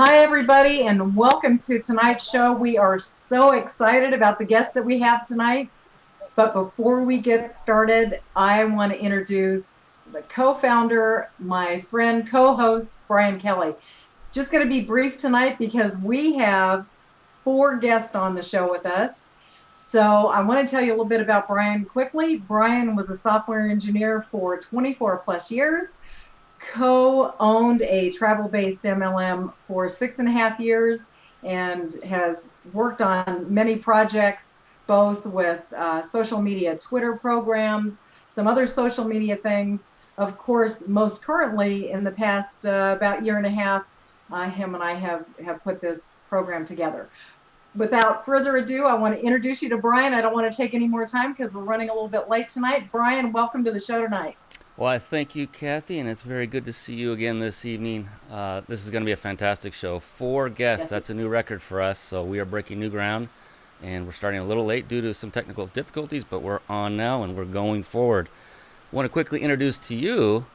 Hi, everybody, and welcome to tonight's show. We are so excited about the guest that we have tonight. But before we get started, I want to introduce the co-founder, my friend, co-host, Brian Kelly. Just going to be brief tonight because we have 4 guests on the show with us. So I want to tell you a little bit about Brian quickly. Brian was a software engineer for 24 plus years. Co-owned a travel-based MLM for 6.5 years and has worked on many projects, both with social media, Twitter programs, some other social media things. Of course, most currently in the past about year and a half, him and I have put this program together. Without further ado, I want to introduce you to Brian. I don't want to take any more time because we're running a little bit late tonight. Brian, welcome to the show tonight. Well, I thank you, Kathy, and it's very good to see you again this evening. This is going to be a fantastic show. 4 guests, Yes. that's a new record for us, so we are breaking new ground, and we're starting a little late due to some technical difficulties, but we're on now, and we're going forward. I want to quickly introduce to you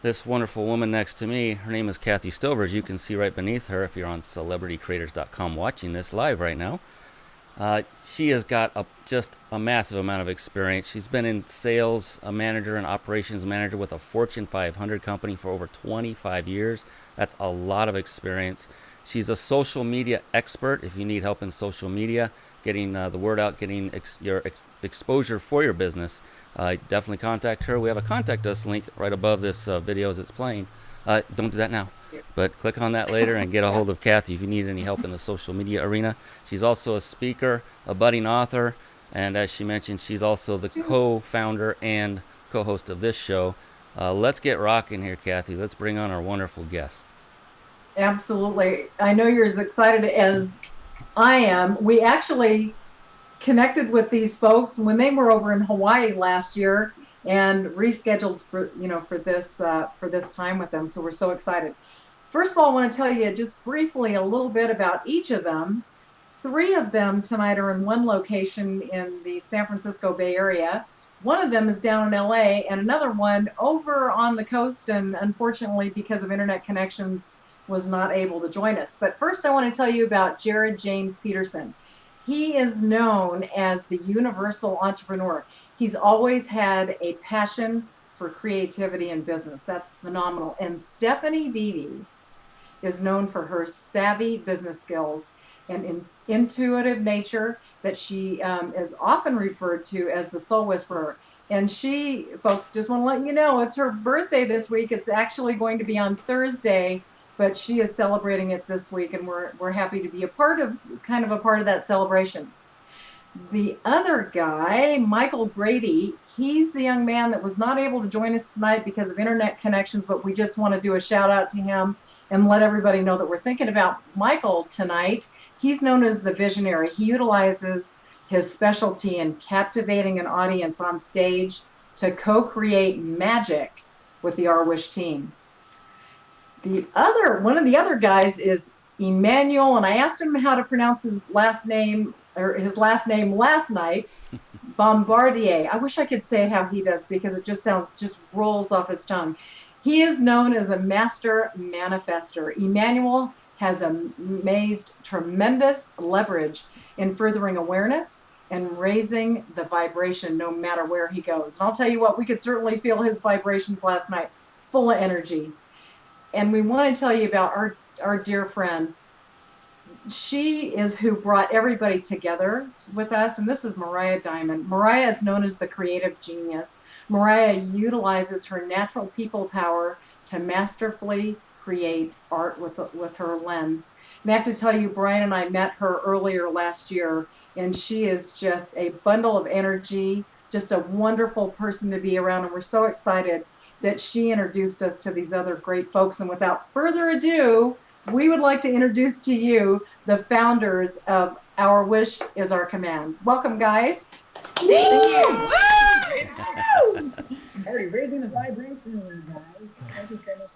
this wonderful woman next to me. Her name is Kathy Stover, as you can see right beneath her if you're on celebritycreators.com watching this live right now. She has got just a massive amount of experience. She's been in sales, a manager and operations manager with a Fortune 500 company for over 25 years. That's a lot of experience. She's a social media expert. If you need help in social media, getting the word out, getting your exposure for your business, definitely contact her. We have a contact us link right above this video as it's playing. Don't do that now, but click on that later and get a hold of Kathy if you need any help in the social media arena. She's also a speaker, a budding author, and as she mentioned, she's also the co-founder and co-host of this show. Let's get rocking here, Kathy. Let's bring on our wonderful guest. Absolutely. I know you're as excited as I am. We actually connected with these folks when they were over in Hawaii last year and rescheduled for this time with them. So we're so excited. First of all, I want to tell you just briefly a little bit about each of them. 3 of them tonight are in one location in the San Francisco Bay Area. One of them is down in LA and another one over on the coast, and unfortunately because of internet connections was not able to join us. But first I want to tell you about Jared James Peterson. He is known as the universal entrepreneur. He's always had a passion for creativity and business. That's phenomenal. And Stephanie Beebe is known for her savvy business skills and intuitive nature that she is often referred to as the soul whisperer. And she, folks, just want to let you know, it's her birthday this week. It's actually going to be on Thursday, but she is celebrating it this week, and we're happy to be a part of that celebration. The other guy, Michael Grady, he's the young man that was not able to join us tonight because of internet connections, but we just want to do a shout out to him and let everybody know that we're thinking about Michael tonight. He's known as the visionary. He utilizes his specialty in captivating an audience on stage to co-create magic with the R-Wish team. One of the other guys is Emmanuel, and I asked him how to pronounce his last name last night. Bombardier. I wish I could say it how he does because it just rolls off his tongue. He is known as a master manifester. Emmanuel has amassed tremendous leverage in furthering awareness and raising the vibration no matter where he goes. And I'll tell you what, we could certainly feel his vibrations last night, full of energy. And we want to tell you about our dear friend. She is who brought everybody together with us, and this is Mariah Diamond. Mariah is known as the creative genius. Mariah utilizes her natural people power to masterfully create art with her lens. And I have to tell you, Brian and I met her earlier last year, and she is just a bundle of energy, just a wonderful person to be around, and we're so excited that she introduced us to these other great folks. And without further ado, we would like to introduce to you the founders of Our Wish is Our Command. Welcome, guys. Thank you. Already raising the vibration, guys. Thank you so much.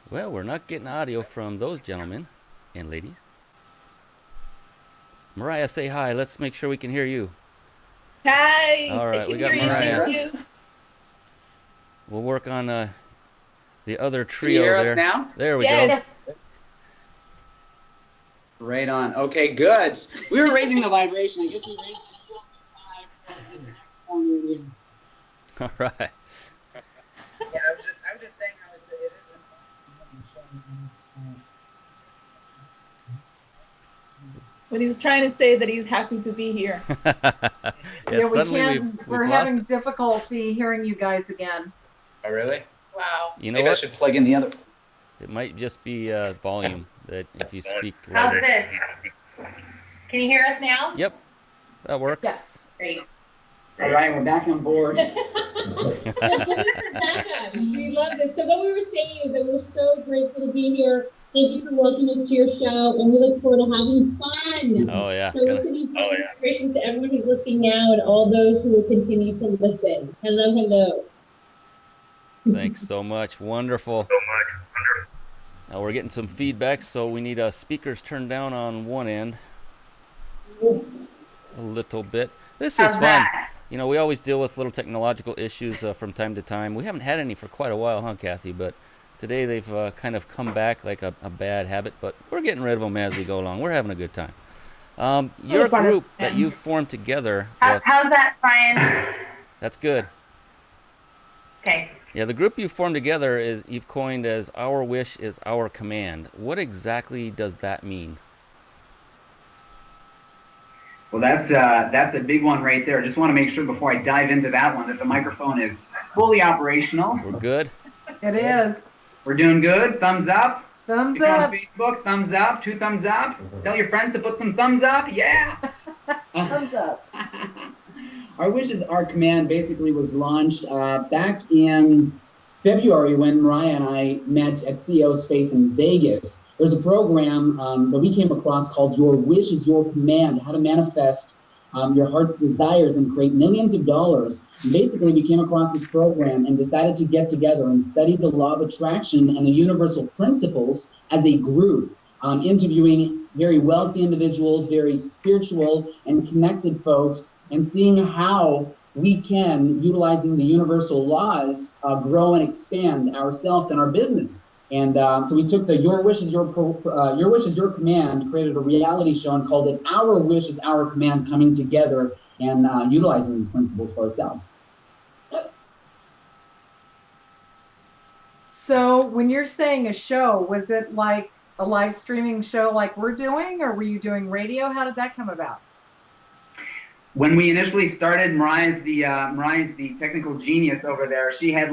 Well, we're not getting audio from those gentlemen and ladies. Mariah, say hi. Let's make sure we can hear you. Hi. All right, I can we got hear Mariah. you. We'll work on the other Can you trio hear us there. now? There we go. Yes. Right on. Okay, good. We were raising the vibration. I guess we raised it to 5. All right. Yeah, I was just saying how it is important. But he's trying to say that he's happy to be here. Yeah, suddenly we're we've lost having it. difficulty hearing you guys again. Oh, really? Wow. You know Maybe I what? should plug in the other. It might just be volume that if you speak How's louder. this? Can you hear us now? Yep, that works. Yes. Great. All right, we're back on board. We love this. So what we were saying is that we're so grateful to be here. Thank you for welcoming us to your show, and we look forward to having fun. Oh yeah. So we're sending congratulations to everyone who's listening now and all those who will continue to listen. Hello, hello. Thanks so much. Wonderful. Now we're getting some feedback, so we need speakers turned down on one end a little bit. This is How's fun. that? You know, we always deal with little technological issues from time to time. We haven't had any for quite a while, huh, Kathy? But today they've kind of come back like a bad habit, but we're getting rid of them as we go along. We're having a good time. Your group that you formed together, How's that, Brian? that's good. Okay. Yeah, the group you formed together is you've coined as "Our Wish is Our Command." What exactly does that mean? Well, that's a big one right there. Just want to make sure before I dive into that one that the microphone is fully operational. We're good. It is. We're doing good. Thumbs up. Thumbs If you're on up. Facebook, thumbs up. 2 thumbs up. Tell your friends to put some thumbs up. Yeah. Thumbs up. Our Wishes, Our Command basically was launched back in February when Mariah and I met at CEO Space in Vegas. There's a program that we came across called Your Wish is Your Command, how to manifest your heart's desires and create millions of dollars. And basically, we came across this program and decided to get together and study the law of attraction and the universal principles as a group, interviewing very wealthy individuals, very spiritual and connected folks, and seeing how we can, utilizing the universal laws, grow and expand ourselves and our business. And so we took the Your Wish is Your Command, created a reality show and called it Our Wish is Our Command, coming together and utilizing these principles for ourselves. So when you're saying a show, was it like a live streaming show like we're doing, or were you doing radio? How did that come about? When we initially started, Mariah's the technical genius over there. She had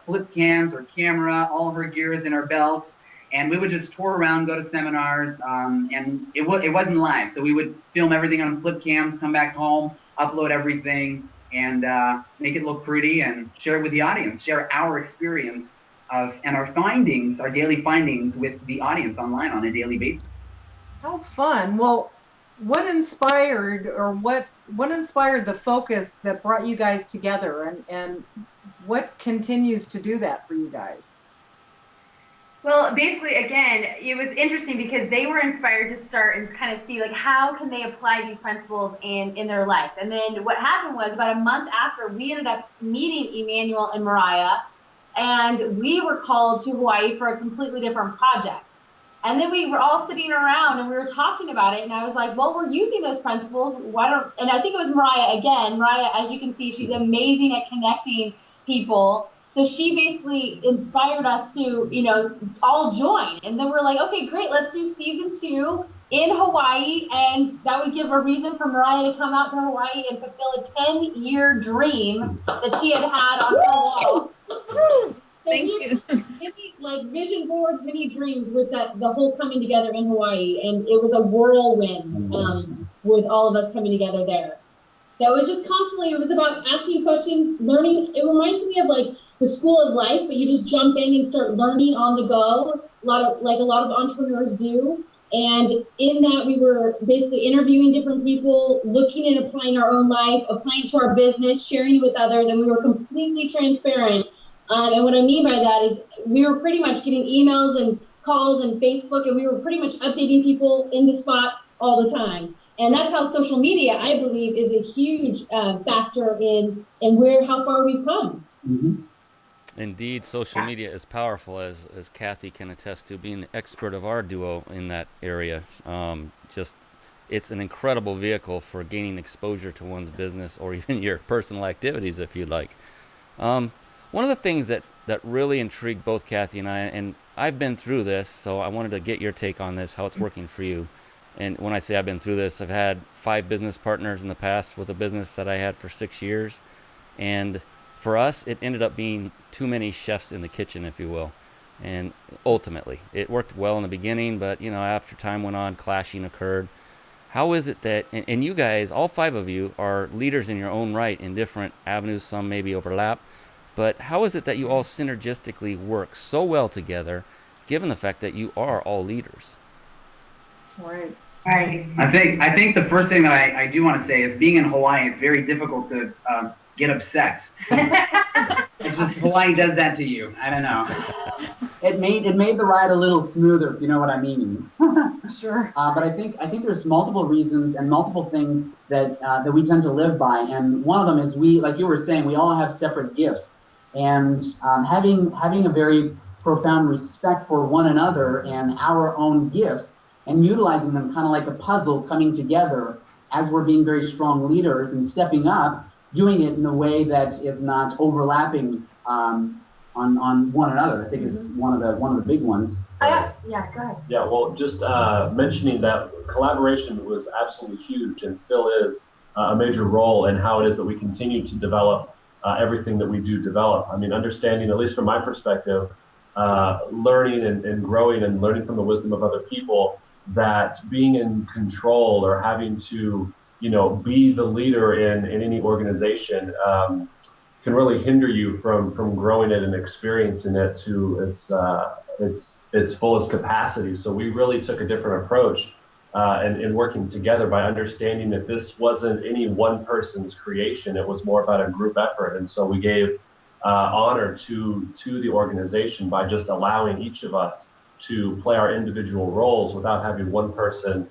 flip cams or camera, all of her gear is in her belt, and we would just tour around, go to seminars, and it wasn't live. So we would film everything on flip cams, come back home, upload everything, and make it look pretty and share it with the audience, share our experience and our findings, our daily findings with the audience online on a daily basis. How fun. Well, what inspired the focus that brought you guys together, and what continues to do that for you guys? Well, basically, again, it was interesting because they were inspired to start and kind of see, like, how can they apply these principles in their life? And then what happened was about a month after, we ended up meeting Emmanuel and Mariah, and we were called to Hawaii for a completely different project. And then we were all sitting around and we were talking about it, and I was like, well, we're using those principles. And I think it was Mariah again. Mariah, as you can see, she's amazing at connecting people. So she basically inspired us to, all join. And then we're like, okay, great, let's do season 2 in Hawaii. And that would give a reason for Mariah to come out to Hawaii and fulfill a 10-year dream that she had on her wall. Thank you. Many vision boards, many dreams with the whole coming together in Hawaii, and it was a whirlwind with all of us coming together there. So it was just constantly, it was about asking questions, learning. It reminds me of the school of life, but you just jump in and start learning on the go, a lot of entrepreneurs do. And in that, we were basically interviewing different people, looking and applying our own life, applying to our business, sharing with others, and we were completely transparent. And what I mean by that is we were pretty much getting emails and calls and Facebook, and we were pretty much updating people in the spot all the time. And that's how social media, I believe, is a huge factor in how far we've come. Mm-hmm. Indeed, social media is powerful, as Kathy can attest to, being the expert of our duo in that area. It's an incredible vehicle for gaining exposure to one's business or even your personal activities, if you'd like. One of the things that really intrigued both Kathy and I've been through this, so I wanted to get your take on this, how it's working for you. And when I say I've been through this, I've had 5 business partners in the past with a business that I had for 6 years. And for us, it ended up being too many chefs in the kitchen, if you will. And ultimately, it worked well in the beginning, but after time went on, clashing occurred. How is it that, and you guys, all 5 of you, are leaders in your own right in different avenues, some maybe overlap, but how is it that you all synergistically work so well together, given the fact that you are all leaders? Right. Right. I think the first thing that I do want to say is, being in Hawaii, it's very difficult to get upset. It's just Hawaii does that to you. I don't know. It made the ride a little smoother, if you know what I mean. Sure. But I think there's multiple reasons and multiple things that we tend to live by, and one of them is, we, like you were saying, we all have separate gifts, and having a very profound respect for one another and our own gifts, and utilizing them kind of like a puzzle coming together as we're being very strong leaders and stepping up, doing it in a way that is not overlapping on one another. I think is one of the big ones. Yeah, go ahead. Yeah, well, just mentioning that collaboration was absolutely huge and still is a major role in how it is that we continue to develop everything that we do develop. I mean, understanding, at least from my perspective, learning and growing and learning from the wisdom of other people, that being in control or having to, be the leader in any organization can really hinder you from growing it and experiencing it to its fullest capacity. So we really took a different approach in working together by understanding that this wasn't any one person's creation. It was more about a group effort. And so we gave honor to the organization by just allowing each of us to play our individual roles without having one person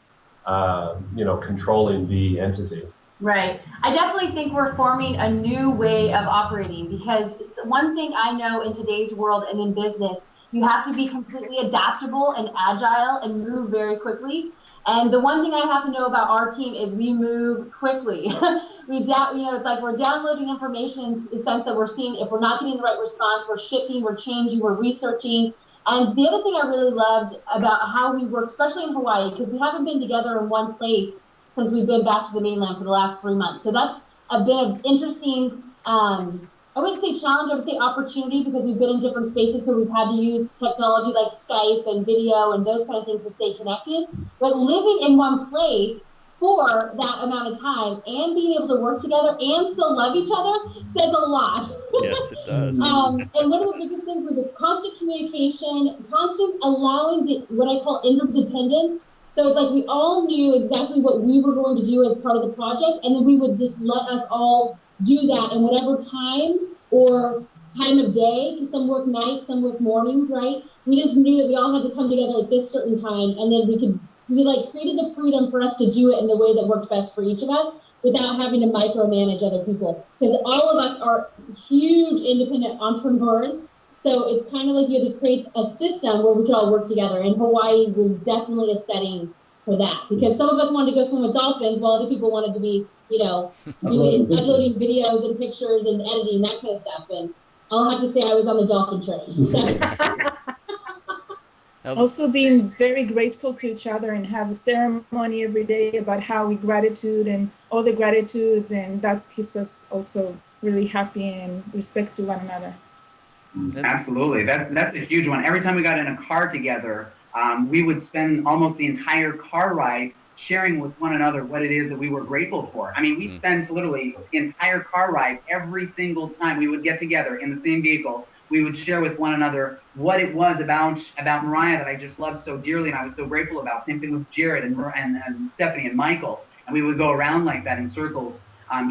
controlling the entity. Right. I definitely think we're forming a new way of operating, because one thing I know in today's world and in business, you have to be completely adaptable and agile and move very quickly. And the one thing I have to know about our team is we move quickly. It's like we're downloading information in the sense that we're seeing if we're not getting the right response, we're shifting, we're changing, we're researching. And the other thing I really loved about how we work, especially in Hawaii, because we haven't been together in one place since we've been back to the mainland for the last 3 months. So that's been an interesting, I wouldn't say challenge, I would say opportunity, because we've been in different spaces, so we've had to use technology like Skype and video and those kind of things to stay connected. But living in one place for that amount of time and being able to work together and still love each other says a lot. Yes, it does. And one of the biggest things was a constant communication, constant allowing what I call interdependence. So it's like we all knew exactly what we were going to do as part of the project, and then we would just let us all do that in whatever time or time of day. Some work nights, some work mornings, right? We just knew that we all had to come together at this certain time, and then we created the freedom for us to do it in the way that worked best for each of us without having to micromanage other people. Because all of us are huge independent entrepreneurs. So it's kind of like you had to create a system where we could all work together. And Hawaii was definitely a setting for that. Because some of us wanted to go swim with dolphins while other people wanted to be, uploading videos and pictures and editing, that kind of stuff. And I'll have to say I was on the dolphin train. Also being very grateful to each other and have a ceremony every day about how we gratitude and all the gratitudes, and that keeps us also really happy and respect to one another. Absolutely. That's a huge one. Every time we got in a car together, we would spend almost the entire car ride sharing with one another what it is that we were grateful for. I mean, we spent literally the entire car ride every single time we would get together in the same vehicle. We would share with one another what it was about Mariah that I just loved so dearly and I was so grateful about. Same thing with Jared and Stephanie and Michael. And we would go around like that in circles,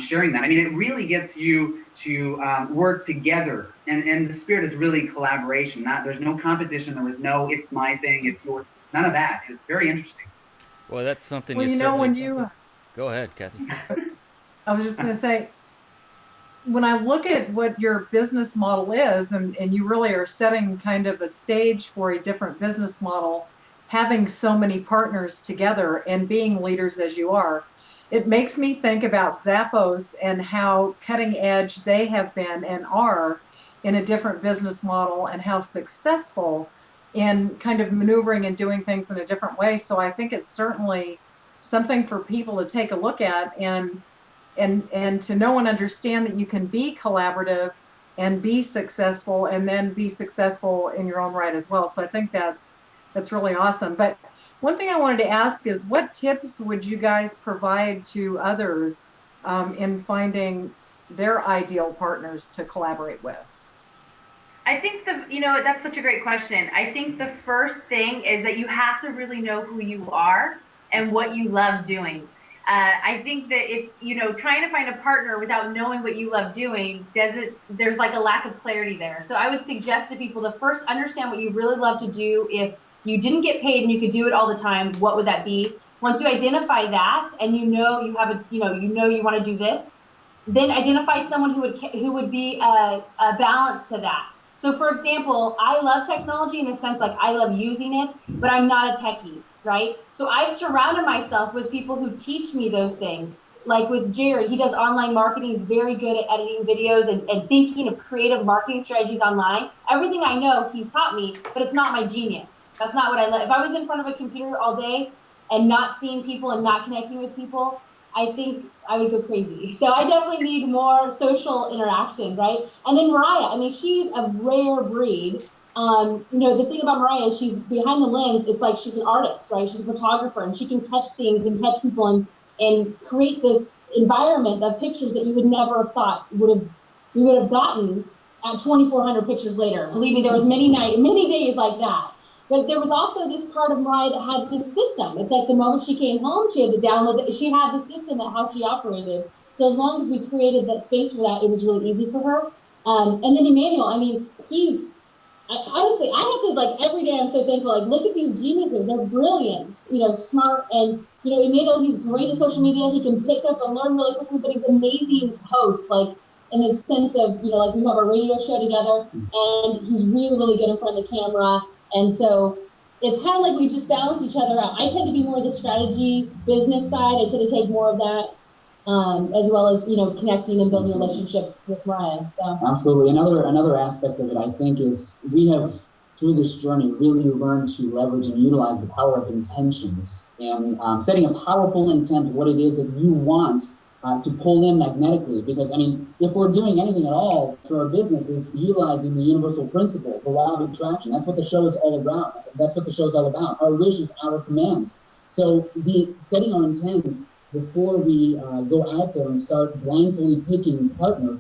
sharing that. I mean, it really gets you to work together. And the spirit is really collaboration. There's no competition. There was no, it's my thing, it's yours. None of that. It's very interesting. Well, that's something Well, you you know, certainly... when you... Go ahead, Kathy. I was just going to say, when I look at what your business model is, and you really are setting kind of a stage for a different business model, having so many partners together and being leaders as you are, it makes me think about Zappos and how cutting edge they have been and are in a different business model, and how successful in kind of maneuvering and doing things in a different way. So I think it's certainly something for people to take a look at, and to know and understand that you can be collaborative and be successful, and then be successful in your own right as well. So I think that's really awesome. But one thing I wanted to ask is, what tips would you guys provide to others in finding their ideal partners to collaborate with? I think that's such a great question. I think the first thing is that you have to really know who you are and what you love doing. I think that if, trying to find a partner without knowing what you love doing, there's like a lack of clarity there. So I would suggest to people to first understand what you really love to do. If you didn't get paid and you could do it all the time, what would that be? Once you identify that, and you want to do this, then identify someone who would be a balance to that. So for example, I love technology in the sense like I love using it, but I'm not a techie, right? So I've surrounded myself with people who teach me those things. Like with Jared, he does online marketing, he's very good at editing videos and thinking of creative marketing strategies online. Everything I know, he's taught me, but it's not my genius. That's not what I love. If I was in front of a computer all day and not seeing people and not connecting with people, I think I would go crazy. So I definitely need more social interaction, right? And then Mariah, she's a rare breed. The thing about Mariah is she's behind the lens. It's like she's an artist, right? She's a photographer, and she can catch things and catch people and create this environment of pictures that you would never have thought we would have gotten at 2,400 pictures later. Believe me, there was many days like that. But there was also this part of Mariah that had this system. It's like the moment she came home, she had to download it. She had the system at how she operated. So as long as we created that space for that, it was really easy for her. And then Emmanuel, honestly, I have to, every day I'm so thankful, look at these geniuses. They're brilliant, smart. And, Emmanuel, he's great at social media. He can pick up and learn really quickly, but he's an amazing host, in the sense of, we have a radio show together, and he's really, really good in front of the camera. And so it's kind of like we just balance each other out. I tend to be more the strategy business side. I tend to take more of that, as well as, connecting and building relationships with Mariah. So. Absolutely. Another aspect of it, I think, is we have, through this journey, really learned to leverage and utilize the power of intentions, and setting a powerful intent of what it is that you want to pull in magnetically. Because, if we're doing anything at all for our business, is utilizing the universal principle, the law of attraction. That's what the show is all about. That's what the show is all about. Our wish is our command. So setting our intents before we go out there and start blindly picking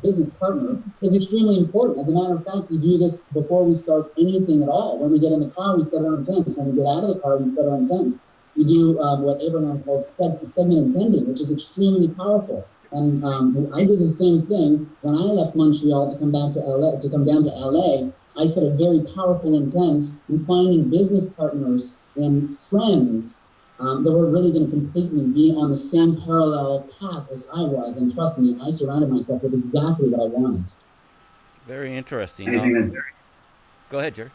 business partners, is extremely important. As a matter of fact, we do this before we start anything at all. When we get in the car, we set our intents. When we get out of the car, we set our intents. We do what Abraham called segment intending, which is extremely powerful. And I did the same thing when I left Montreal to come down to LA. I set a very powerful intent in finding business partners and friends that were really going to complete me, be on the same parallel path as I was. And trust me, I surrounded myself with exactly what I wanted. Very interesting. Go ahead, Jared.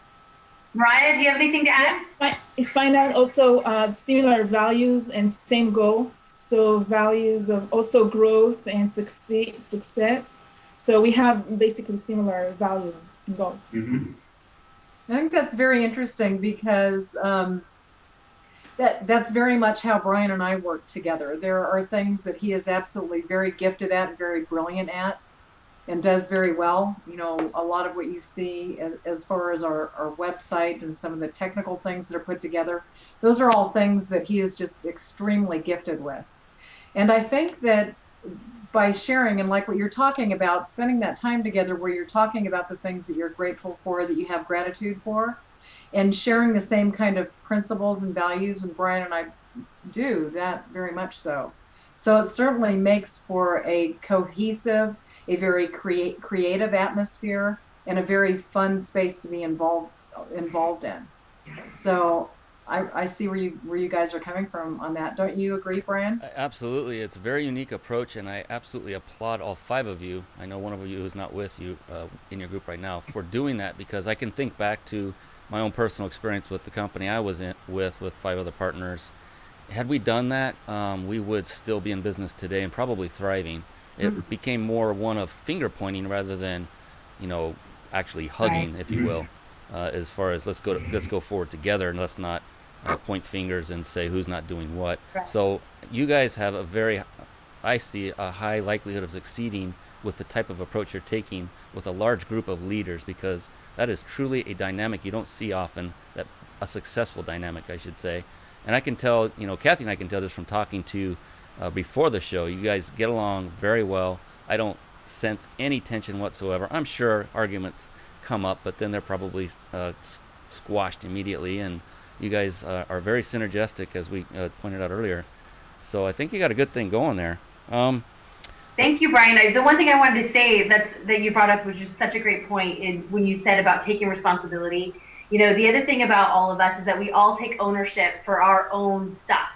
Mariah, do you have anything to add? Find out also similar values and same goal. So values of also growth and success. So we have basically similar values and goals. Mm-hmm. I think that's very interesting, because that's very much how Brian and I work together. There are things that he is absolutely very gifted at and very brilliant at, and does very well. A lot of what you see as far as our website and some of the technical things that are put together, those are all things that he is just extremely gifted with. And I think that by sharing, and like what you're talking about, spending that time together where you're talking about the things that you're grateful for, that you have gratitude for, and sharing the same kind of principles and values, and Brian and I do that very much so. So it certainly makes for a cohesive, a very creative atmosphere, and a very fun space to be involved in. So I see where you guys are coming from on that. Don't you agree, Brian? Absolutely. It's a very unique approach, and I absolutely applaud all 5 of you. I know one of you is not with you in your group right now for doing that, because I can think back to my own personal experience with the company I was with 5 other partners. Had we done that, we would still be in business today and probably thriving. It became more one of finger pointing rather than, actually hugging, if you will, as far as let's go forward together, and let's not point fingers and say who's not doing what. Right. So you guys have I see a high likelihood of succeeding with the type of approach you're taking with a large group of leaders, because that is truly a dynamic you don't see often, a successful dynamic, I should say. And I can tell, Kathy and I can tell just from talking to you before the show, you guys get along very well. I don't sense any tension whatsoever. I'm sure arguments come up, but then they're probably squashed immediately, and you guys are very synergistic, as we pointed out earlier. So I think you got a good thing going there. Thank you, Brian. The one thing I wanted to say that you brought up, which is such a great point, is when you said about taking responsibility. The other thing about all of us is that we all take ownership for our own stuff.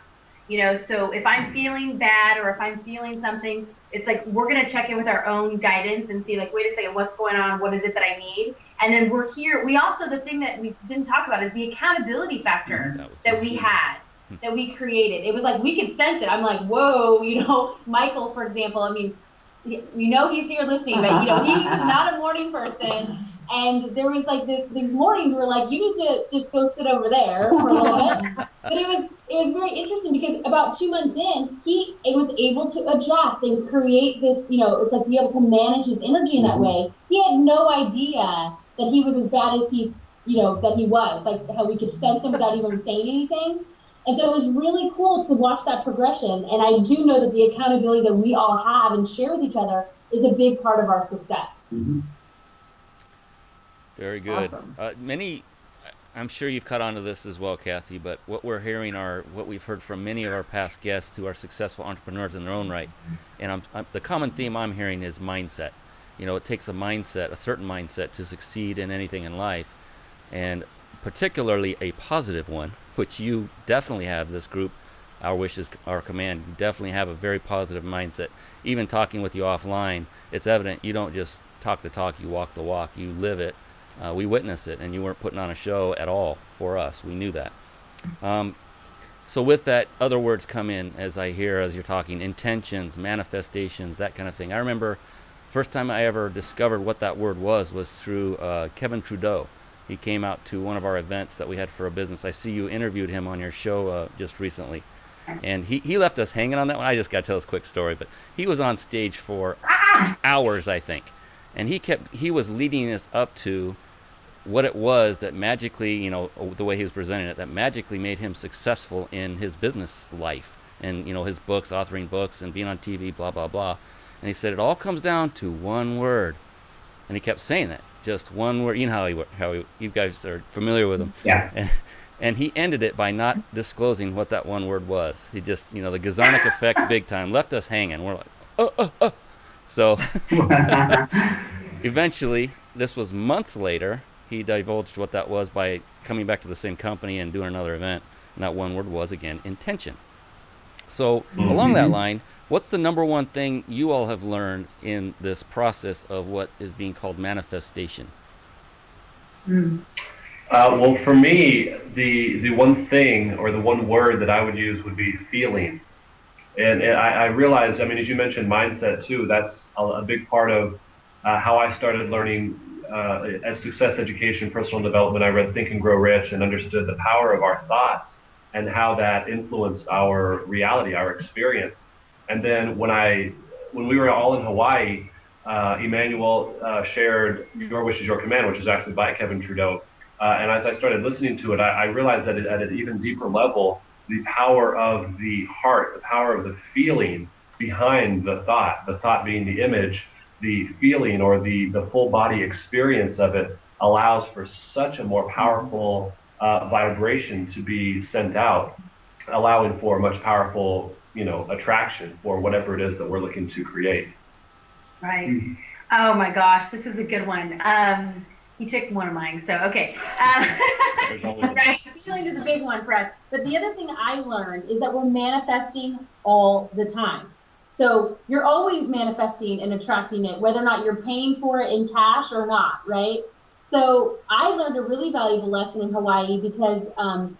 So if I'm feeling bad or if I'm feeling something, it's like we're going to check in with our own guidance and see, like, wait a second, what's going on? What is it that I need? And then we're here. We also, the thing that we didn't talk about is the accountability factor that we had, that we created. It was like we could sense it. I'm like, whoa, Michael, for example, I mean, he's here listening, but, he's not a morning person. And there was like these mornings where like, you need to just go sit over there for a little bit. But it was very interesting because about 2 months in, he was able to adjust and create this, it's like be able to manage his energy in that way. He had no idea that he was as bad as he was, like how we could sense him without even saying anything. And so it was really cool to watch that progression. And I do know that the accountability that we all have and share with each other is a big part of our success. Mm-hmm. Very good. Awesome. I'm sure you've caught on to this as well, Kathy, but what we're hearing are what we've heard from many of our past guests who are successful entrepreneurs in their own right. And the common theme I'm hearing is mindset. It takes a certain mindset to succeed in anything in life, and particularly a positive one, which you definitely have. This group, Our Wishes, Our Command, you definitely have a very positive mindset. Even talking with you offline, it's evident you don't just talk the talk, you walk the walk, you live it. We witness it, and you weren't putting on a show at all for us. We knew that. So with that, other words come in as you're talking, intentions, manifestations, that kind of thing. I remember first time I ever discovered what that word was through Kevin Trudeau. He came out to one of our events that we had for a business. I see you interviewed him on your show just recently. And he left us hanging on that one. I just got to tell this quick story, but he was on stage for hours, I think. And he was leading us up to what it was that magically, the way he was presenting it, that magically made him successful in his business life and, his books, authoring books and being on TV, blah, blah, blah. And he said, it all comes down to one word. And he kept saying that, just one word. You know how you guys are familiar with him. Yeah. And he ended it by not disclosing what that one word was. He just, the Gazonic effect big time, left us hanging. We're like, So eventually, this was months later, he divulged what that was by coming back to the same company and doing another event. And that one word was, again, intention. So along that line, what's the number one thing you all have learned in this process of what is being called manifestation? Well, for me, the one thing or the one word that I would use would be feeling. And I realized, as you mentioned mindset too, that's a big part of how I started learning as success education, personal development. I read Think and Grow Rich and understood the power of our thoughts and how that influenced our reality, our experience. And then when we were all in Hawaii, Emmanuel shared Your Wish is Your Command, which is actually by Kevin Trudeau. And as I started listening to it, I realized that at an even deeper level, the power of the heart, the power of the feeling behind the thought being the image, the feeling or the full body experience of it allows for such a more powerful vibration to be sent out, allowing for much powerful, attraction for whatever it is that we're looking to create. Right. Oh my gosh, this is a good one. He took one of mine, so okay. Right, feeling is a big one for us. But the other thing I learned is that we're manifesting all the time. So you're always manifesting and attracting it, whether or not you're paying for it in cash or not, right? So I learned a really valuable lesson in Hawaii because,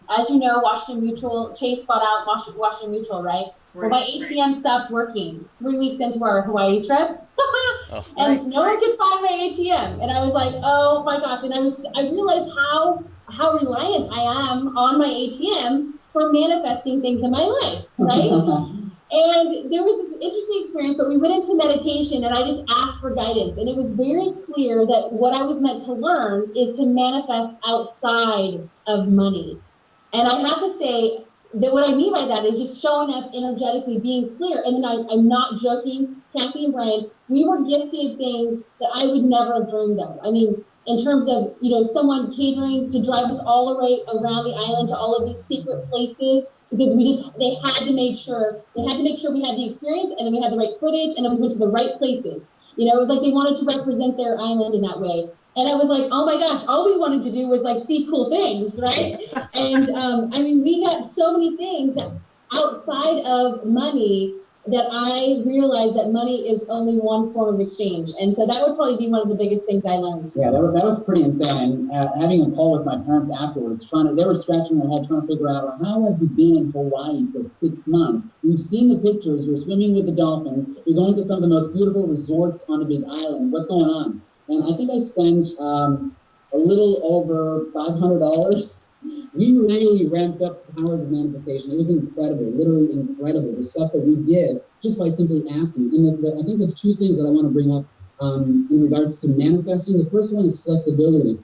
as you know, Washington Mutual, Chase bought out Washington Mutual, right? Well, my ATM stopped working 3 weeks into our Hawaii trip. And no one could find my ATM. And I was like, oh my gosh. And I realized how reliant I am on my ATM for manifesting things in my life, right? And there was this interesting experience, but we went into meditation and I just asked for guidance. And it was very clear that what I was meant to learn is to manifest outside of money. And I have to say that what I mean by that is just showing up energetically, being clear. And then I'm not joking, Kathy and Brian, we were gifted things that I would never have dreamed of. I mean, in terms of, someone catering to drive us all the way around the island to all of these secret places, because they had to make sure we had the experience, and then we had the right footage, and then we went to the right places. It was like they wanted to represent their island in that way. And I was like, oh my gosh, all we wanted to do was like see cool things, right? And I mean, we got so many things that outside of money that I realized that money is only one form of exchange. And so that would probably be one of the biggest things I learned. Yeah, that was pretty insane. And having a call with my parents afterwards, they were scratching their head trying to figure out, well, how have you been in Hawaii for 6 months? We've seen the pictures, you're swimming with the dolphins, you're going to some of the most beautiful resorts on a big island. What's going on? And I think I spent a little over $500. We really ramped up the powers of manifestation. It was incredible, literally incredible, the stuff that we did just by simply asking. And I think there's 2 things that I want to bring up in regards to manifesting. The first one is flexibility.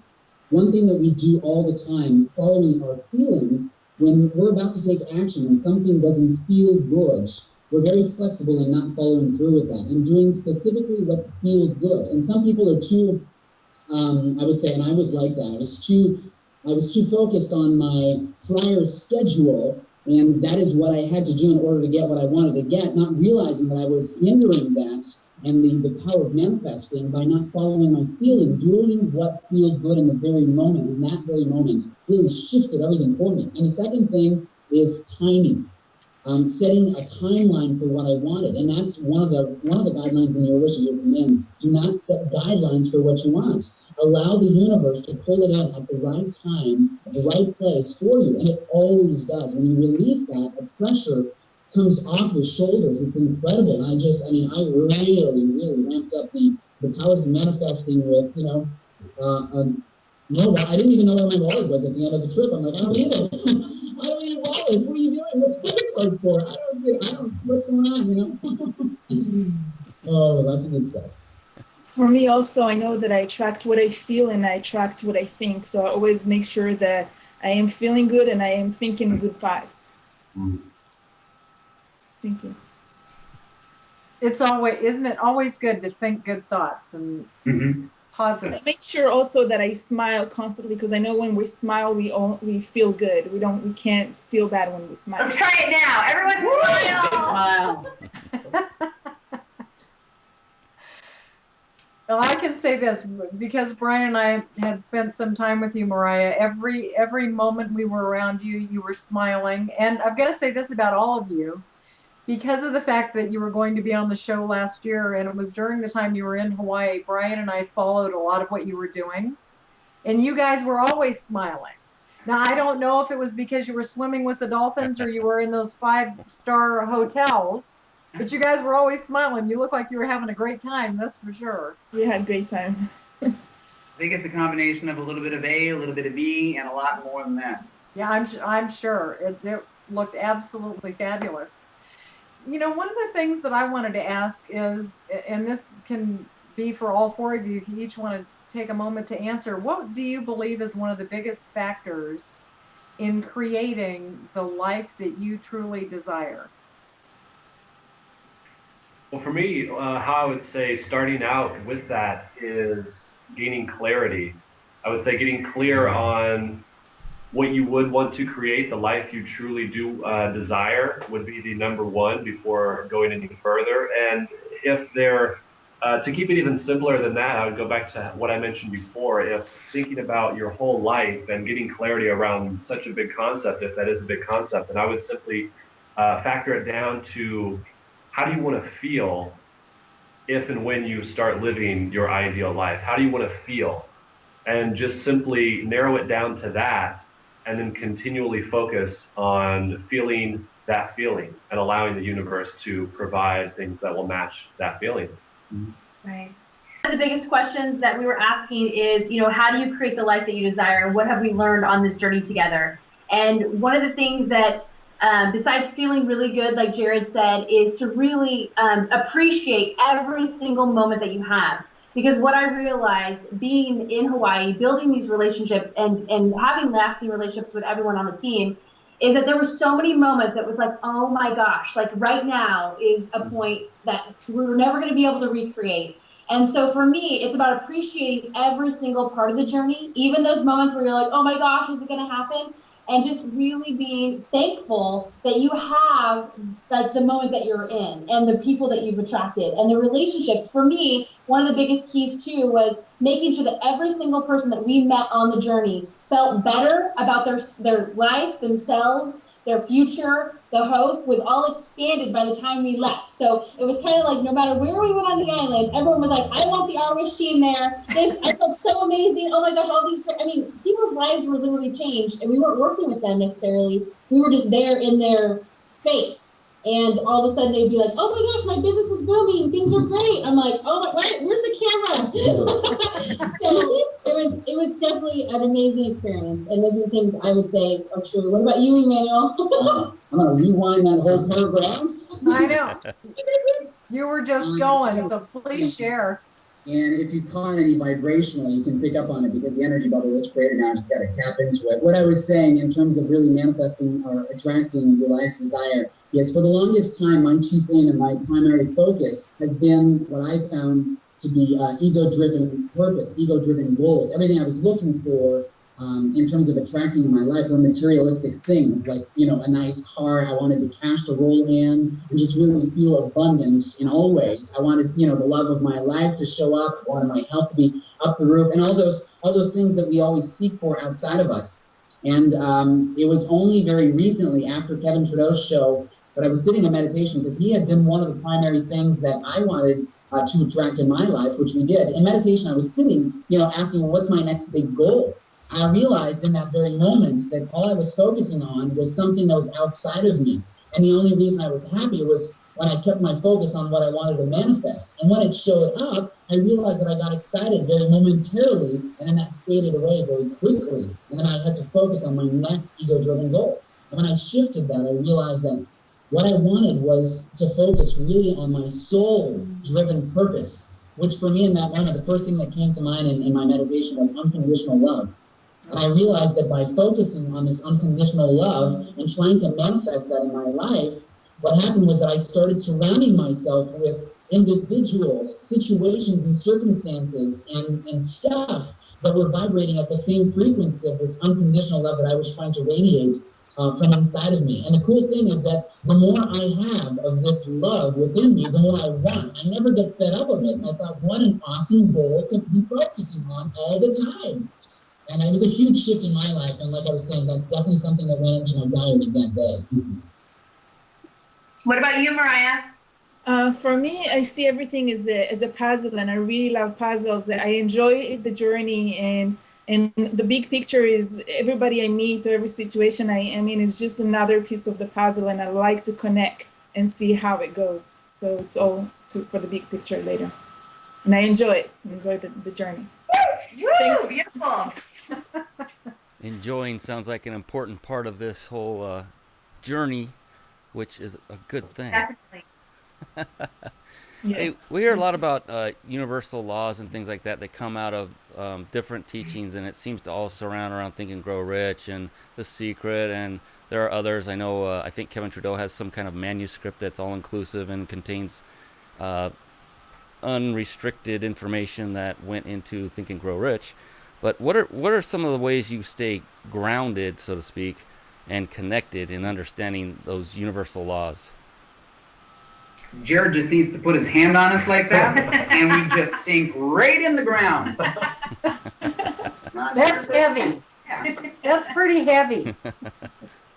One thing that we do all the time, following our feelings, when we're about to take action and something doesn't feel good, we're very flexible in not following through with that and doing specifically what feels good. And some people are too, I would say, and I was like that, I was too focused on my prior schedule, and that is what I had to do in order to get what I wanted to get, not realizing that I was hindering that and the power of manifesting by not following my feeling, doing what feels good in the very moment. And that very moment really shifted everything for me. And the second thing is timing. Setting a timeline for what I wanted, and that's one of the guidelines in your wishes or command. Do not set guidelines for what you want. Allow the universe to pull it in at the right time, at the right place for you, and it always does. When you release that, the pressure comes off your shoulders. It's incredible. And I really ramped up the powers of manifesting with, no, I didn't even know where my wallet was at the end of the trip. I'm like, I don't need it. I don't need wallets. What are you doing? What's credit cards for? I don't, what's going on, Oh, that's the good stuff. For me also, I know that I attract what I feel and I attract what I think. So I always make sure that I am feeling good and I am thinking good thoughts. Thank you. Isn't it always good to think good thoughts and positive? I make sure also that I smile constantly, because I know when we smile, we feel good. We can't feel bad when we smile. Let's try it now. Everyone smile. Well, I can say this because Brian and I had spent some time with you, Mariah. Every moment we were around you, you were smiling. And I've got to say this about all of you. Because of the fact that you were going to be on the show last year, and it was during the time you were in Hawaii, Brian and I followed a lot of what you were doing. And you guys were always smiling. Now, I don't know if it was because you were swimming with the dolphins or you were in those 5-star hotels, but you guys were always smiling. You looked like you were having a great time, that's for sure. We had a great time. I think it's a combination of a little bit of A, a little bit of B, and a lot more than that. Yeah, I'm sure. It looked absolutely fabulous. One of the things that I wanted to ask is, and this can be for all 4 of you, if you each want to take a moment to answer, what do you believe is one of the biggest factors in creating the life that you truly desire? Well, for me, how I would say starting out with that is gaining clarity. I would say getting clear on what you would want to create, the life you truly do desire would be the number one before going any further. And if there To keep it even simpler than that, I would go back to what I mentioned before. If thinking about your whole life and getting clarity around such a big concept, if that is a big concept, then I would simply factor it down to how do you want to feel if and when you start living your ideal life? How do you want to feel? And just simply narrow it down to that, and then continually focus on feeling that feeling and allowing the universe to provide things that will match that feeling. Right. One of the biggest questions that we were asking is, how do you create the life that you desire? What have we learned on this journey together? And one of the things that, besides feeling really good, like Jared said, is to really appreciate every single moment that you have. Because what I realized being in Hawaii, building these relationships and having lasting relationships with everyone on the team, is that there were so many moments that was like, oh my gosh, like right now is a point that we were never going to be able to recreate. And so for me, it's about appreciating every single part of the journey, even those moments where you're like, oh my gosh, is it going to happen? And just really being thankful that you have like the moment that you're in and the people that you've attracted and the relationships. For me, one of the biggest keys too was making sure that every single person that we met on the journey felt better about their life, themselves, their future. The hope was all expanded by the time we left. So it was kind of like no matter where we went on the island, everyone was like, I want the Irish team there. I felt so amazing. Oh my gosh, all these, people's lives were literally changed, and we weren't working with them necessarily. We were just there in their space. And all of a sudden they'd be like, oh my gosh, my business is booming, things are great. I'm like, oh, wait, where's the camera? So it was definitely an amazing experience. And those are the things I would say are true. What about you, Emmanuel? I'm going to rewind that whole paragraph. I know. You were just going, so please share. And if you caught any vibrational, you can pick up on it because the energy bubble is created now. Just got to tap into it. What I was saying in terms of really manifesting or attracting your life's desire, yes, for the longest time, my chief aim and my primary focus has been what I found to be ego-driven purpose, ego-driven goals. Everything I was looking for in terms of attracting in my life were materialistic things like, a nice car. I wanted the cash to roll in and just really feel abundance in all ways. I wanted, the love of my life to show up. I wanted my health to be up the roof and all those things that we always seek for outside of us. And it was only very recently after Kevin Trudeau's show that I was sitting in meditation because he had been one of the primary things that I wanted to attract in my life, which we did. In meditation, I was sitting, asking, well, what's my next big goal? I realized in that very moment that all I was focusing on was something that was outside of me. And the only reason I was happy was when I kept my focus on what I wanted to manifest. And when it showed up, I realized that I got excited very momentarily, and then that faded away very quickly. And then I had to focus on my next ego-driven goal. And when I shifted that, I realized that what I wanted was to focus really on my soul-driven purpose, which for me in that moment, the first thing that came to mind in my meditation was unconditional love. And I realized that by focusing on this unconditional love and trying to manifest that in my life, what happened was that I started surrounding myself with individuals, situations, and circumstances and stuff that were vibrating at the same frequency of this unconditional love that I was trying to radiate from inside of me. And the cool thing is that the more I have of this love within me, the more I want. I never get fed up of it. And I thought, what an awesome goal to be focusing on all the time. And it was a huge shift in my life. And like I was saying, that's definitely something that went into my diary that day. What about you, Mariah? For me, I see everything as a puzzle, and I really love puzzles. I enjoy the journey, and the big picture is everybody I meet or every situation I am in is just another piece of the puzzle, and I like to connect and see how it goes. So it's all for the big picture later. And I enjoy it. Enjoy the journey. Woo! Thanks. Beautiful. Enjoying sounds like an important part of this whole journey, which is a good thing. Definitely. Yes. Hey, we hear a lot about universal laws and things like that come out of different teachings, and it seems to all surround around Think and Grow Rich and The Secret, and there are others. I know, I think Kevin Trudeau has some kind of manuscript that's all-inclusive and contains unrestricted information that went into Think and Grow Rich. But what are some of the ways you stay grounded, so to speak, and connected in understanding those universal laws? Jared just needs to put his hand on us like that, and we just sink right in the ground. That's heavy. That's pretty heavy.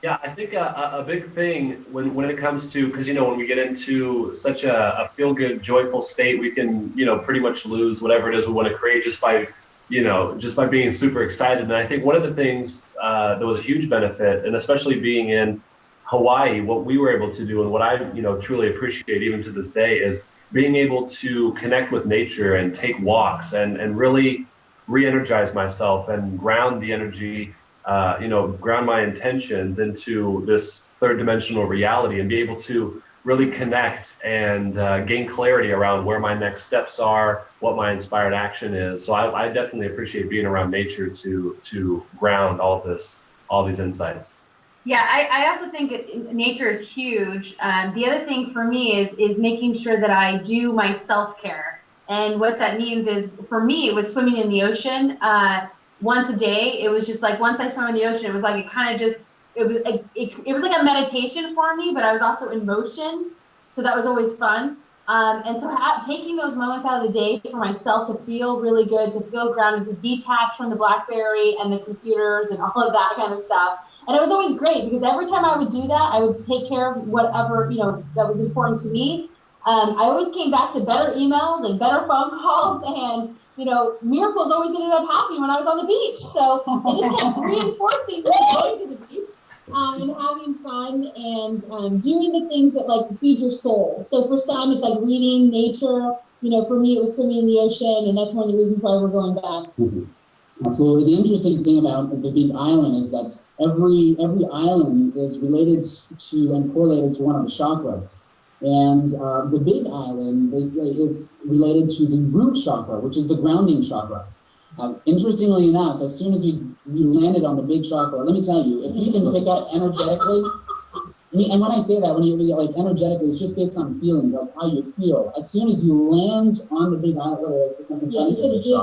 Yeah, I think a big thing when it comes to, because, when we get into such a feel-good, joyful state, we can, pretty much lose whatever it is we want to create just by being super excited. And I think one of the things that was a huge benefit, and especially being in Hawaii, what we were able to do and what I, truly appreciate even to this day is being able to connect with nature and take walks and really re-energize myself and ground the energy, ground my intentions into this third dimensional reality and be able to really connect and gain clarity around where my next steps are, what my inspired action is. So I definitely appreciate being around nature to ground all these insights. Yeah, I also think nature is huge. The other thing for me is making sure that I do my self-care. And what that means is, for me, it was swimming in the ocean once a day. It was just like, once I swam in the ocean, it was like, it was like a meditation for me, but I was also in motion. So that was always fun. And so taking those moments out of the day for myself to feel really good, to feel grounded, to detach from the BlackBerry and the computers and all of that kind of stuff. And it was always great because every time I would do that, I would take care of whatever, that was important to me. I always came back to better emails and better phone calls, and, miracles always ended up happening when I was on the beach. So it just kept reinforcing going to the beach and having fun and doing the things that feed your soul. So for some, it's like reading nature. For me, it was swimming in the ocean, and that's one of the reasons why we're going back. Absolutely. The interesting thing about the Big Island is that every island is related to and correlated to one of the chakras. And the Big Island is related to the root chakra, which is the grounding chakra. Interestingly enough, as soon as we landed on the big chakra, let me tell you, if you can pick up energetically, and when I say that, when you energetically, it's just based on feelings, like how you feel. As soon as you land on the Big Island, the big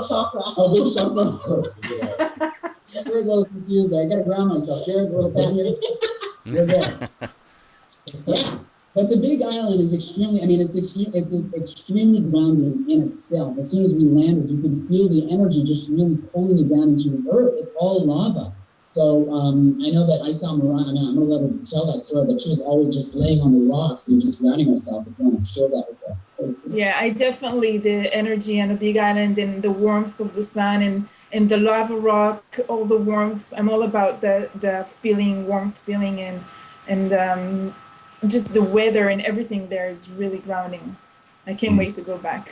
chakra. Oh, big chakra. Jared's a little confused there. I gotta ground myself. Jared, a little bit here. You're there. Yeah. But the Big Island is extremely, it's extremely grounding in itself. As soon as we landed, you could feel the energy just really pulling you down into the earth. It's all lava. So I know that I saw Mariah, I'm going to let her tell that story, but she was always just laying on the rocks and just grounding herself. If you want to share that with her. Yeah, I definitely, the energy on the Big Island and the warmth of the sun and the lava rock, all the warmth. I'm all about the feeling, warmth feeling, and just the weather and everything there is really grounding. I can't wait to go back.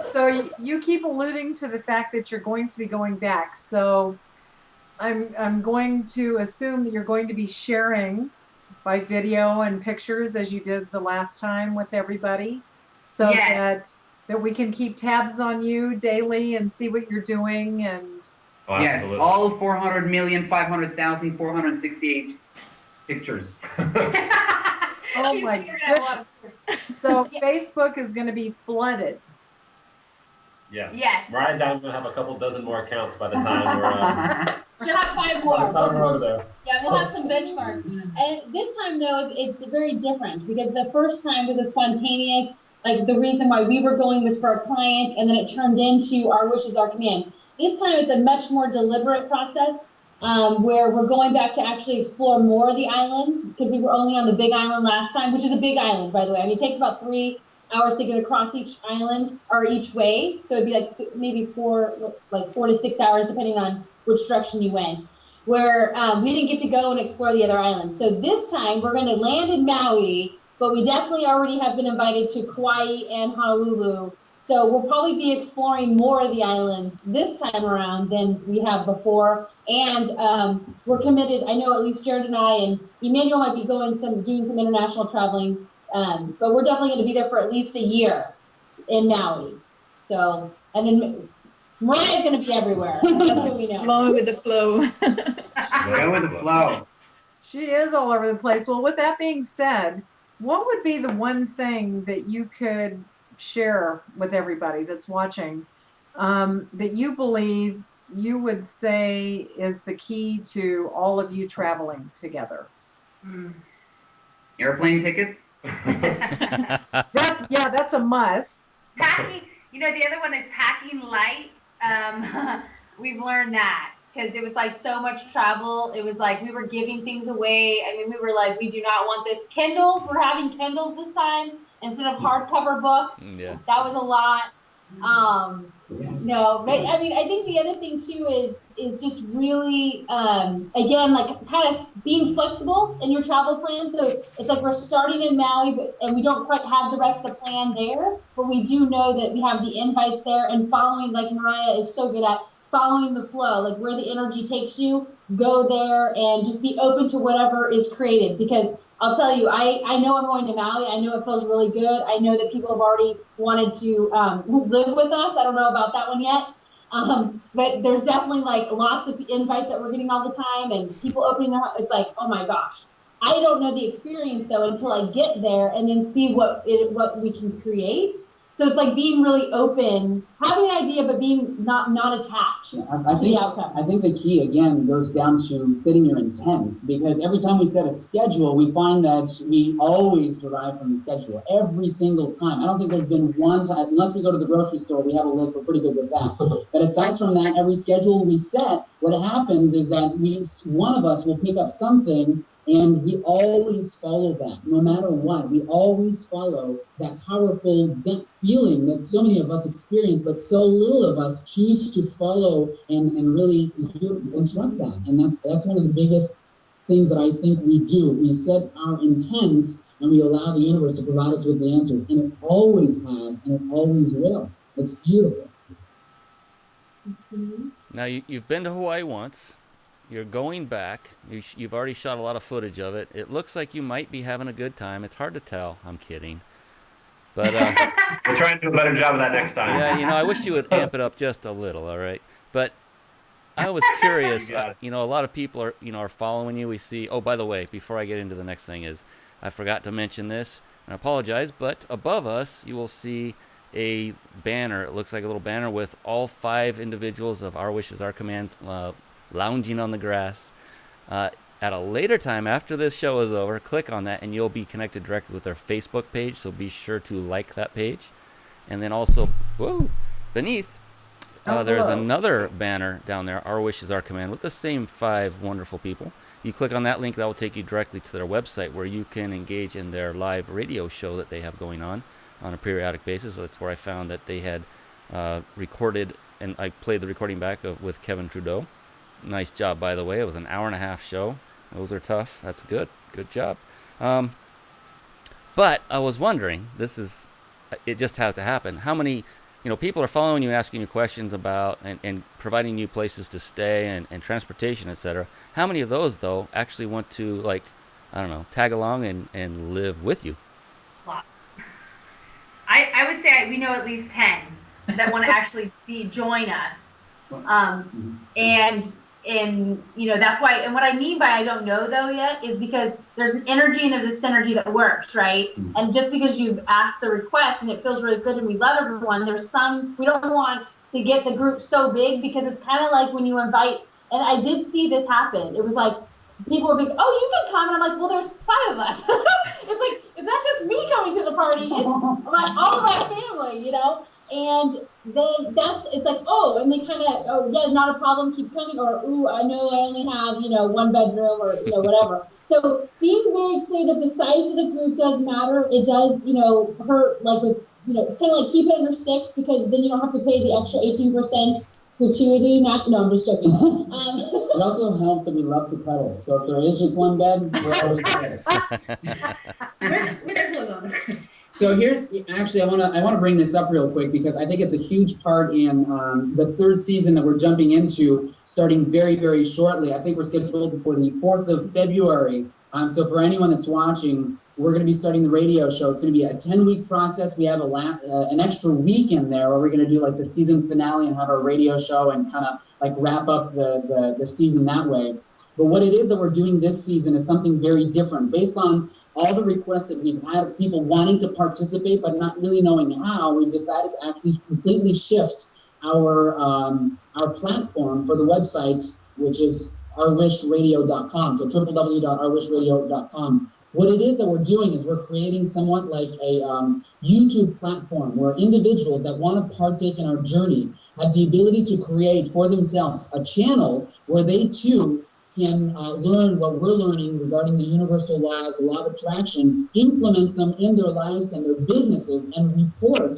So you keep alluding to the fact that you're going to be going back. So I'm going to assume that you're going to be sharing by video and pictures as you did the last time with everybody, so Yes. that we can keep tabs on you daily and see what you're doing. And Yes, all 400,500,468 pictures. oh my goodness. So Facebook is going to be flooded. Yeah. Yes. Mariah and I will have a couple dozen more accounts by the time we're We'll have 5 by the time we're over more. there. Yeah, we'll have some benchmarks. And this time, though, it's very different because the first time was a spontaneous, the reason why we were going was for a client, and then it turned into our wishes, our command. This time, it's a much more deliberate process where we're going back to actually explore more of the islands because we were only on the Big Island last time, which is a big island, by the way. I mean, it takes about 3 hours to get across each island or each way. So it'd be maybe 4 to 6 hours, depending on which direction you went, where we didn't get to go and explore the other islands. So this time we're going to land in Maui, but we definitely already have been invited to Kauai and Honolulu. So we'll probably be exploring more of the islands this time around than we have before. And we're committed. I know at least Jared and I and Emmanuel might be doing some international traveling, but we're definitely going to be there for at least a year in Maui. So, and then Mariah's going to be everywhere. That's what we know. Flowing with the flow. Go with the flow. She is all over the place. Well, with that being said, what would be the one thing that you could share with everybody that's watching that you believe you would say is the key to all of you traveling together? Airplane tickets. That's a must. Packing, the other one is packing light. We've learned that because it was like so much travel. It was like we were giving things away. I mean, we were like, we do not want this. Kindles, we're having Kindles this time instead of hardcover books. Yeah. That was a lot. No, but I mean, I think the other thing too is just really, again, like kind of being flexible in your travel plan. So it's like we're starting in Maui, and we don't quite have the rest of the plan there, but we do know that we have the invites there, and following, like Mariah is so good at, following the flow, like where the energy takes you, go there and just be open to whatever is created. Because I'll tell you, I know I'm going to Maui. I know it feels really good. I know that people have already wanted to live with us. I don't know about that one yet. But there's definitely like lots of invites that we're getting all the time, and people opening their heart. It's like, oh my gosh. I don't know the experience though until I get there and then see what we can create. So it's like being really open, having an idea, but being not attached to the outcome. I think the key, again, goes down to setting your intents, because every time we set a schedule, we find that we always derive from the schedule, every single time. I don't think there's been one time, unless we go to the grocery store, we have a list, we're pretty good with that. But aside from that, every schedule we set, what happens is that one of us will pick up something, and we always follow that, no matter what. We always follow that powerful gut feeling that so many of us experience, but so little of us choose to follow and really and trust that. And that's one of the biggest things that I think we do. We set our intents, and we allow the universe to provide us with the answers. And it always has, and it always will. It's beautiful. Mm-hmm. Now, you've been to Hawaii once. You're going back. You've already shot a lot of footage of it. It looks like you might be having a good time. It's hard to tell. I'm kidding. But we'll try and do a better job of that next time. Yeah, I wish you would amp it up just a little, all right? But I was curious. A lot of people are following you. We see, oh, by the way, before I get into the next thing I forgot to mention this, and I apologize, but above us you will see a banner. It looks like a little banner with all 5 individuals of Our Wishes, Our Commands lounging on the grass. At a later time, after this show is over, click on that and you'll be connected directly with their Facebook page, so be sure to like that page. And then also, beneath, there's another banner down there, Our Wishes, Our Command, with the same 5 wonderful people. You click on that link, that will take you directly to their website, where you can engage in their live radio show that they have going on a periodic basis. That's where I found that they had recorded, and I played the recording back with Kevin Trudeau. Nice job, by the way. It was an 1.5-hour show. Those are tough. That's good. Good job. But I was wondering, it just has to happen. How many, people are following you, asking you questions about and providing you places to stay and transportation, etc. How many of those, though, actually want to, tag along and live with you? Well, I would say we know at least 10 that want to actually join us. And that's why, and what I mean by I don't know though yet is because there's an energy and there's a synergy that works, right? And just because you've asked the request and it feels really good and we love everyone, we don't want to get the group so big, because it's kind of like when you invite, and I did see this happen. It was like, people were like, oh, you can come. And I'm like, well, there's 5 of us. It's like, it's not just me coming to the party. It's like all of my family, And then it's like, oh, and they kind of, oh, yeah, not a problem, keep coming, or, ooh, I know I only have, 1 bedroom, or, whatever. So being very clear that the size of the group does matter. It does, hurt, like with, it's kind of like keep it under 6, because then you don't have to pay the extra 18% gratuity. No, I'm just joking. It also helps that we love to cuddle. So if there is just 1 bed, we're always there. So here's, actually, I want to bring this up real quick, because I think it's a huge part in the 3rd season that we're jumping into, starting very, very shortly. I think we're scheduled for the 4th of February. So for anyone that's watching, we're going to be starting the radio show. It's going to be a 10-week process. We have an extra week in there where we're going to do like the season finale and have our radio show and kind of like wrap up the season that way. But what it is that we're doing this season is something very different, based on all the requests that we've had, people wanting to participate but not really knowing how. We've decided to actually completely shift our platform for the website, which is www.ourwishradio.com. So www.ourwishradio.com. What it is that we're doing is we're creating somewhat like a YouTube platform where individuals that want to partake in our journey have the ability to create for themselves a channel where they too can learn what we're learning regarding the universal laws, the law of attraction, implement them in their lives and their businesses, and report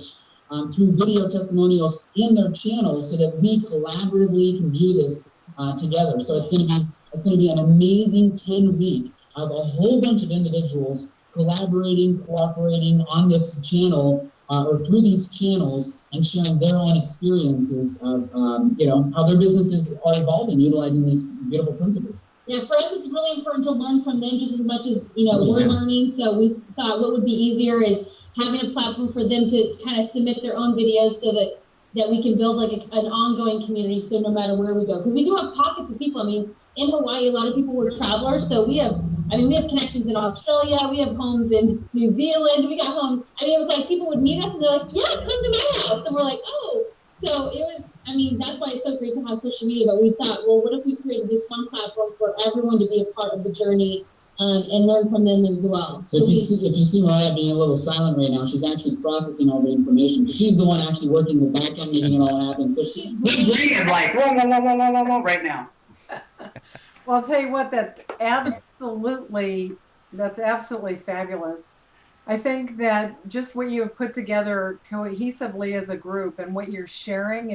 through video testimonials in their channel so that we collaboratively can do this together. So it's going to be an amazing 10-week of a whole bunch of individuals collaborating, cooperating on this channel or through these channels and sharing their own experiences of how their businesses are evolving, utilizing these beautiful principles. Yeah, for us, it's really important to learn from them just as much as we're learning. So we thought what would be easier is having a platform for them to kind of submit their own videos so that we can build like an ongoing community. So no matter where we go, because we do have pockets of people. I mean, in Hawaii, a lot of people were travelers, so we have connections in Australia, we have homes in New Zealand, we got homes. I mean, it was like people would meet us and they're like, yeah, come to my house. And we're like, oh. So it was, that's why it's so great to have social media. But we thought, well, what if we created this one platform for everyone to be a part of the journey and learn from them as well? So if you see Mariah being a little silent right now, she's actually processing all the information. She's the one actually working the back end, making it all happen. So she's like, whoa, right now. Well, I'll tell you what, that's absolutely fabulous. I think that just what you have put together cohesively as a group and what you're sharing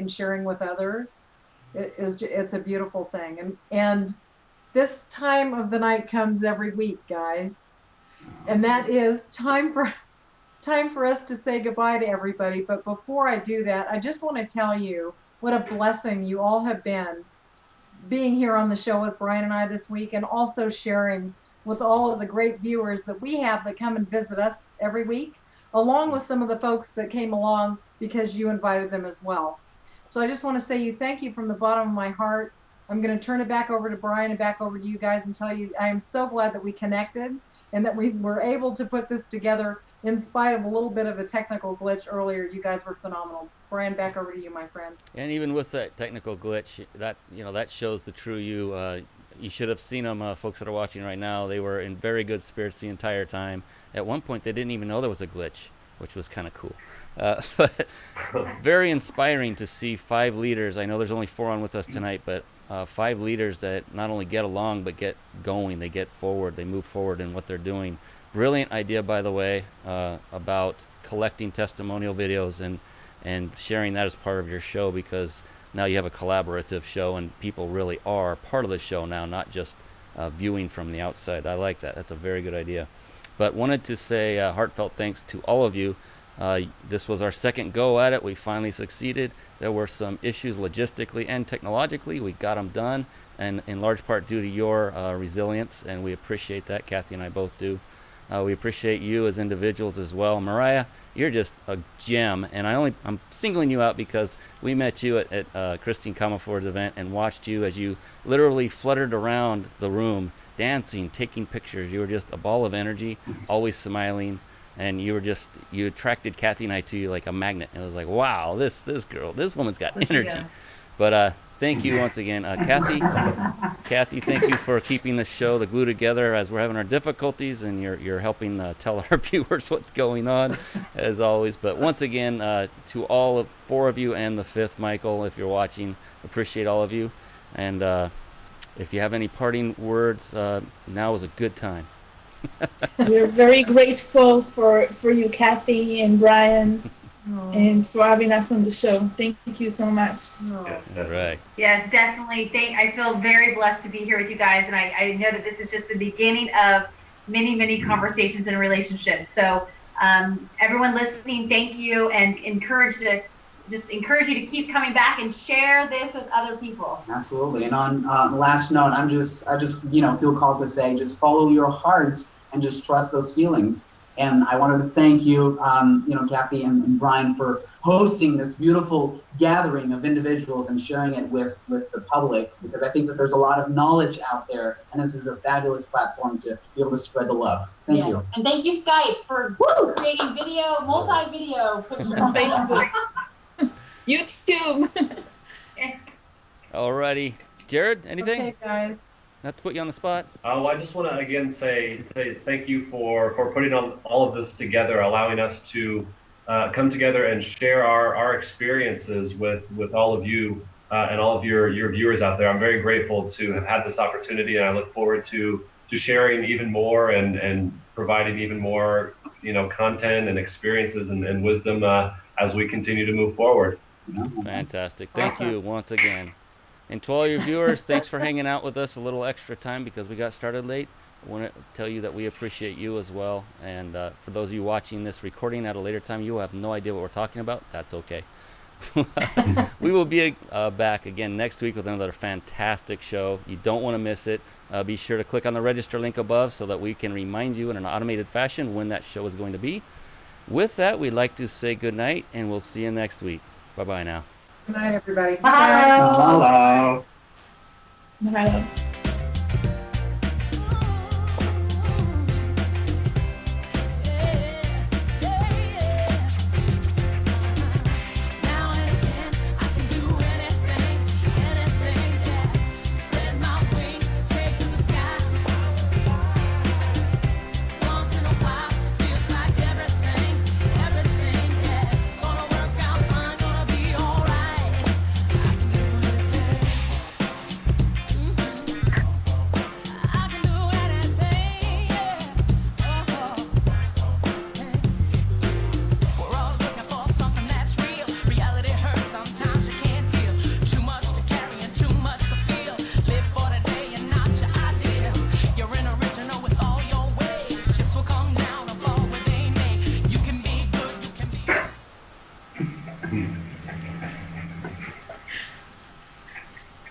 with others, it's a beautiful thing. And this time of the night comes every week, guys. And that is time for us to say goodbye to everybody. But before I do that, I just want to tell you what a blessing you all have been being here on the show with Brian and I this week, and also sharing with all of the great viewers that we have that come and visit us every week, along with some of the folks that came along because you invited them as well. So I just want to say thank you from the bottom of my heart. I'm going to turn it back over to Brian and back over to you guys and tell you I am so glad that we connected and that we were able to put this together in spite of a little bit of a technical glitch earlier. You guys were phenomenal. Brian, back over to you, my friend. And even with that technical glitch, that shows the true you. You should have seen them, folks that are watching right now. They were in very good spirits the entire time. At one point, they didn't even know there was a glitch, which was kind of cool. But very inspiring to see 5 leaders. I know there's only 4 on with us tonight, but 5 leaders that not only get along, but get going. They get forward. They move forward in what they're doing. Brilliant idea, by the way, about collecting testimonial videos and sharing that as part of your show, because now you have a collaborative show and people really are part of the show now, not just viewing from the outside. I like that. That's a very good idea. But wanted to say heartfelt thanks to all of you. This was our second go at it. We finally succeeded. There were some issues logistically and technologically. We got them done, and in large part due to your resilience, and we appreciate that. Kathy and I both do. We appreciate you as individuals as well. Mariah, you're just a gem, and I'm singling you out because we met you at Christine Comerford's event and watched you as you literally fluttered around the room, dancing, taking pictures. You were just a ball of energy, always smiling, and you attracted Kathy and I to you like a magnet. It was like, wow, this woman's got energy. Yeah. But thank you once again, Kathy, thank you for keeping the show, the glue together as we're having our difficulties, and you're helping tell our viewers what's going on, as always. But once again, to all 4 of you and the 5th, Michael, if you're watching, appreciate all of you. And if you have any parting words, now is a good time. We're very grateful for you, Kathy and Brian. And for having us on the show. Thank you so much. All right. Yes, definitely. I feel very blessed to be here with you guys, and I know that this is just the beginning of many, many conversations and relationships. So everyone listening, thank you, and encourage you to keep coming back and share this with other people. Absolutely. And on the last note, I just feel called to say, just follow your hearts and just trust those feelings. And I wanted to thank you, Kathy and Brian, for hosting this beautiful gathering of individuals and sharing it with the public, because I think that there's a lot of knowledge out there, and this is a fabulous platform to be able to spread the love. Thank you. And thank you, Skype, for creating multi-video pictures on Facebook, YouTube. Alrighty. Jared, anything? Okay, guys. Not to put you on the spot. Well, I just want to again say thank you for putting all of this together, allowing us to come together and share our experiences with all of you and all of your viewers out there. I'm very grateful to have had this opportunity, and I look forward to sharing even more and providing even more, content and experiences and wisdom as we continue to move forward. Fantastic. Thank you once again. And to all your viewers, thanks for hanging out with us a little extra time because we got started late. I want to tell you that we appreciate you as well. And for those of you watching this recording at a later time, you will have no idea what we're talking about. That's okay. We will be back again next week with another fantastic show. You don't want to miss it. Be sure to click on the register link above so that we can remind you in an automated fashion when that show is going to be. With that, we'd like to say good night, and we'll see you next week. Bye-bye now. Good night, everybody. Hello. Hello. Hello.